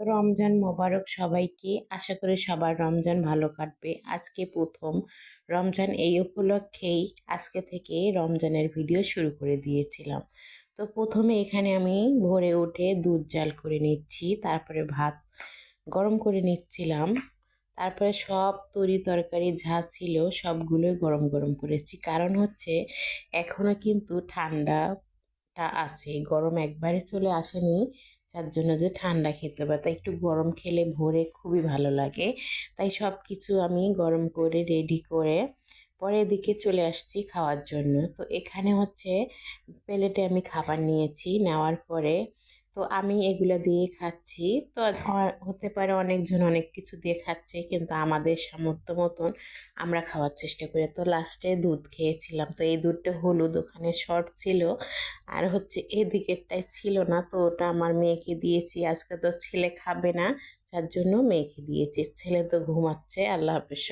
রমজান মোবারক সবাইকে। আশা করি সবার রমজান ভালো কাটবে। আজকে প্রথম রমজান, এই উপলক্ষেই আজকে থেকে রমজানের ভিডিও শুরু করে দিয়েছিলাম। তো প্রথমে এখানে আমি ভোরে উঠে দুধ জাল করে নিচ্ছি, তারপরে ভাত গরম করে নিচ্ছিলাম। তারপরে সব তরি তরকারি যা ছিল সবগুলোই গরম গরম করেছি, কারণ হচ্ছে এখনো কিন্তু ঠান্ডাটা আছে, গরম একবারে চলে আসেনি। যার জন্য যে ঠান্ডা খেতে হবে, তাই একটু গরম খেলে ভোরে খুবই ভালো লাগে। তাই সব কিছু আমি গরম করে রেডি করে পরে এদিকে চলে আসছি খাওয়ার জন্য। তো এখানে হচ্ছে প্লেটে আমি খাবার নিয়েছি, নেওয়ার পরে তো আমি এগুলা দিয়ে খাচ্ছি। তো হতে পারে অনেকজন অনেক কিছু দিয়ে খাচ্ছে, কিন্তু আমাদের সামর্থ্য মতন আমরা খাওয়ার চেষ্টা করি। তো লাস্টে দুধ খেয়েছিলাম, তো এই দুধটা হলুদ ওখানে শর্ট ছিল, আর হচ্ছে এদিকেরটাই ছিল না, তো ওটা আমার মেয়েকে দিয়েছি। আজকে তো ছেলে খাবে না, যার জন্য মেয়েকে দিয়েছি। ছেলে তো ঘুমাচ্ছে। আল্লাহ হাফেজ।